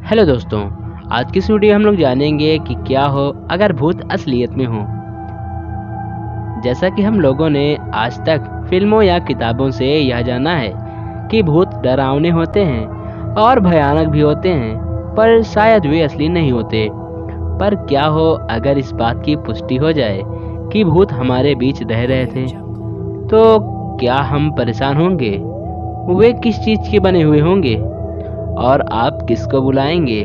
Hello दोस्तों, आज की इस वीडियो हम लोग जानेंगे कि क्या हो अगर भूत असलियत में हो। जैसा कि हम लोगों ने आज तक फिल्मों या किताबों से यह जाना है कि भूत डरावने होते हैं और भयानक भी होते हैं, पर शायद वे असली नहीं होते। पर क्या हो अगर इस बात की पुष्टि हो जाए कि भूत हमारे बीच रह रहे थे, तो क्या हम परेशान होंगे? वे किस चीज के बने हुए होंगे और आप किसको बुलाएंगे?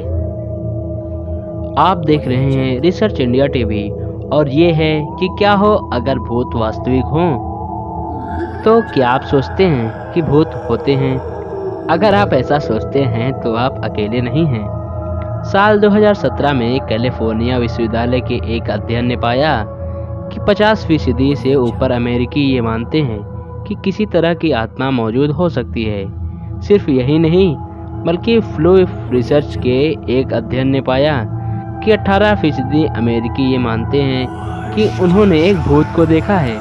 आप देख रहे हैं रिसर्च इंडिया टीवी और ये है कि क्या हो अगर भूत वास्तविक हों। तो क्या आप सोचते हैं कि भूत होते हैं? अगर आप ऐसा सोचते हैं तो आप अकेले नहीं हैं। साल 2017 में कैलिफोर्निया विश्वविद्यालय के एक अध्ययन ने पाया कि 50% से ऊपर अमेरिकी ये मानते हैं कि किसी तरह की आत्मा मौजूद हो सकती है। सिर्फ यही नहीं, बल्कि फ्लू रिसर्च के एक अध्ययन ने पाया कि 18% अमेरिकी ये मानते हैं कि उन्होंने एक भूत को देखा है।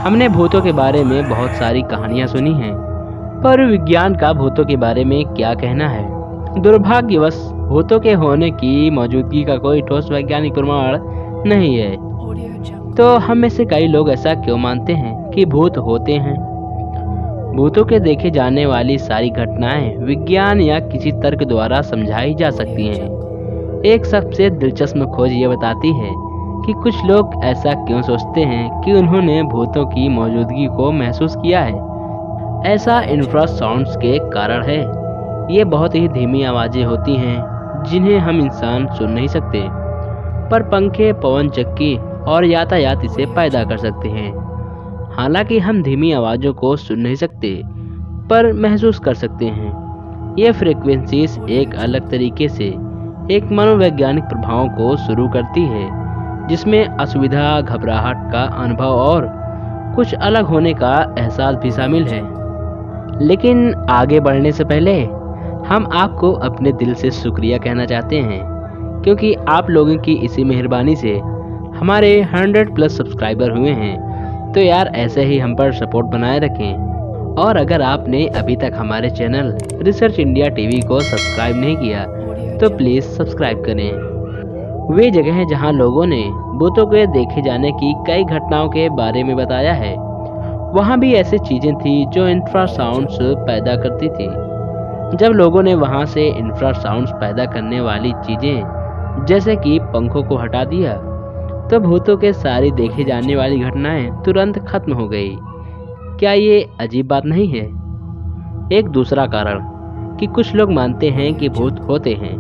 हमने भूतों के बारे में बहुत सारी कहानियां सुनी हैं, पर विज्ञान का भूतों के बारे में क्या कहना है? दुर्भाग्यवश भूतों के होने की मौजूदगी का कोई ठोस वैज्ञानिक प्रमाण नहीं है। तो हम में से कई लोग ऐसा क्यों मानते हैं कि भूत होते हैं? भूतों के देखे जाने वाली सारी घटनाएं विज्ञान या किसी तर्क द्वारा समझाई जा सकती हैं। एक सबसे दिलचस्प खोज ये बताती है कि कुछ लोग ऐसा क्यों सोचते हैं कि उन्होंने भूतों की मौजूदगी को महसूस किया है। ऐसा इंफ्रासाउंड्स के कारण है। ये बहुत ही धीमी आवाजें होती हैं जिन्हें हम इंसान सुन नहीं सकते, पर पंखे, पवन चक्की और यातायात इसे पैदा कर सकते हैं। हालांकि हम धीमी आवाज़ों को सुन नहीं सकते, पर महसूस कर सकते हैं। ये फ्रीक्वेंसीज एक अलग तरीके से एक मनोवैज्ञानिक प्रभाव को शुरू करती है, जिसमें असुविधा, घबराहट का अनुभव और कुछ अलग होने का एहसास भी शामिल है। लेकिन आगे बढ़ने से पहले हम आपको अपने दिल से शुक्रिया कहना चाहते हैं, क्योंकि आप लोगों की इसी मेहरबानी से हमारे 100+ सब्सक्राइबर हुए हैं। तो यार ऐसे ही हम पर सपोर्ट बनाए रखें। और अगर आपने अभी तक हमारे चैनल रिसर्च इंडिया टीवी को सब्सक्राइब नहीं किया तो प्लीज़ सब्सक्राइब करें। वे जगह हैं जहां लोगों ने भूतों के देखे जाने की कई घटनाओं के बारे में बताया है, वहां भी ऐसी चीज़ें थी जो इंफ्रासाउंड्स पैदा करती थी। जब लोगों ने वहां से इंफ्रासाउंड्स पैदा करने वाली चीज़ें जैसे कि पंखों को हटा दिया, तो भूतों के सारी देखी जाने वाली घटनाएं तुरंत खत्म हो गई। क्या ये अजीब बात नहीं है? एक दूसरा कारण कि कुछ लोग मानते हैं कि भूत होते हैं,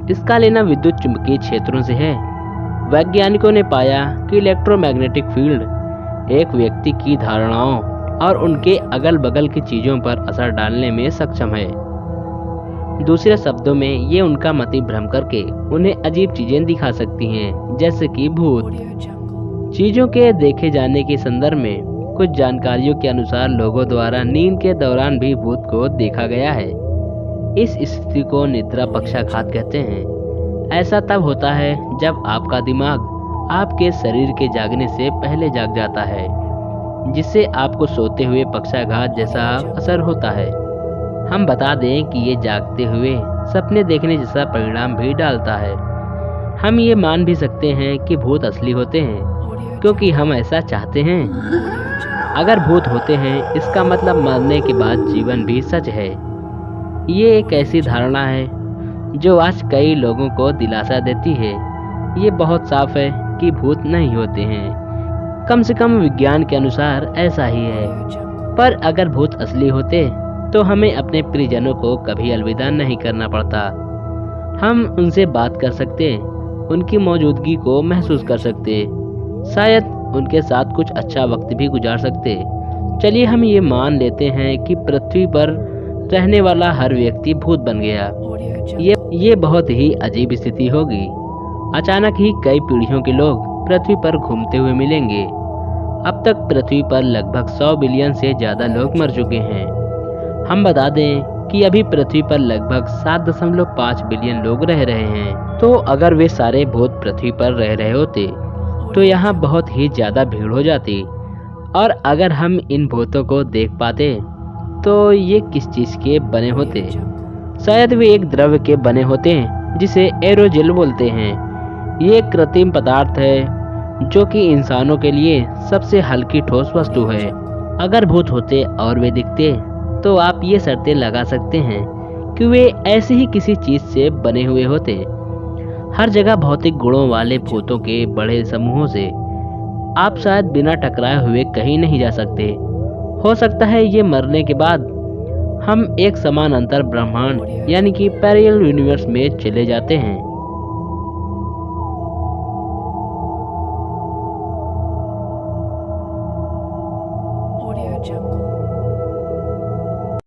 इसका लेना विद्युत चुंबकीय क्षेत्रों से है। वैज्ञानिकों ने पाया कि इलेक्ट्रोमैग्नेटिक फील्ड एक व्यक्ति की धारणाओं और उनके अगल बगल की चीज़ों पर असर डालने में सक्षम है। दूसरे शब्दों में ये उनका मति भ्रम करके उन्हें अजीब चीजें दिखा सकती हैं, जैसे कि भूत। चीजों के देखे जाने के संदर्भ में कुछ जानकारियों के अनुसार लोगों द्वारा नींद के दौरान भी भूत को देखा गया है। इस स्थिति को निद्रा पक्षाघात कहते हैं। ऐसा तब होता है जब आपका दिमाग आपके शरीर के जागने से पहले जाग जाता है, जिससे आपको सोते हुए पक्षाघात जैसा असर होता है। हम बता दें कि ये जागते हुए सपने देखने जैसा परिणाम भी डालता है। हम ये मान भी सकते हैं कि भूत असली होते हैं क्योंकि हम ऐसा चाहते हैं। अगर भूत होते हैं, इसका मतलब मरने के बाद जीवन भी सच है। ये एक ऐसी धारणा है जो आज कई लोगों को दिलासा देती है। ये बहुत साफ है कि भूत नहीं होते हैं, कम से कम विज्ञान के अनुसार ऐसा ही है। पर अगर भूत असली होते तो हमें अपने प्रियजनों को कभी अलविदा नहीं करना पड़ता। हम उनसे बात कर सकते, उनकी मौजूदगी को महसूस कर सकते, शायद उनके साथ कुछ अच्छा वक्त भी गुजार सकते। चलिए हम ये मान लेते हैं कि पृथ्वी पर रहने वाला हर व्यक्ति भूत बन गया। ये बहुत ही अजीब स्थिति होगी। अचानक ही कई पीढ़ियों के लोग पृथ्वी पर घूमते हुए मिलेंगे। अब तक पृथ्वी पर लगभग 100 बिलियन से ज़्यादा लोग मर चुके हैं। हम बता दें कि अभी पृथ्वी पर लगभग 7.5 बिलियन लोग रह रहे हैं। तो अगर वे सारे भूत पृथ्वी पर रह रहे होते तो यहाँ बहुत ही ज़्यादा भीड़ हो जाती। और अगर हम इन भूतों को देख पाते तो ये किस चीज़ के बने होते? शायद वे एक द्रव्य के बने होते हैं जिसे एरोजेल बोलते हैं। ये एक कृत्रिम पदार्थ है जो कि इंसानों के लिए सबसे हल्की ठोस वस्तु है। अगर भूत होते और वे दिखते तो आप ये शर्तें लगा सकते हैं कि वे ऐसी ही किसी चीज से बने हुए होते। हर जगह भौतिक गुणों वाले भूतों के बड़े समूहों से आप शायद बिना टकराए हुए कहीं नहीं जा सकते। हो सकता है ये मरने के बाद हम एक समान अंतर ब्रह्मांड यानी कि पैरेलल यूनिवर्स में चले जाते हैं।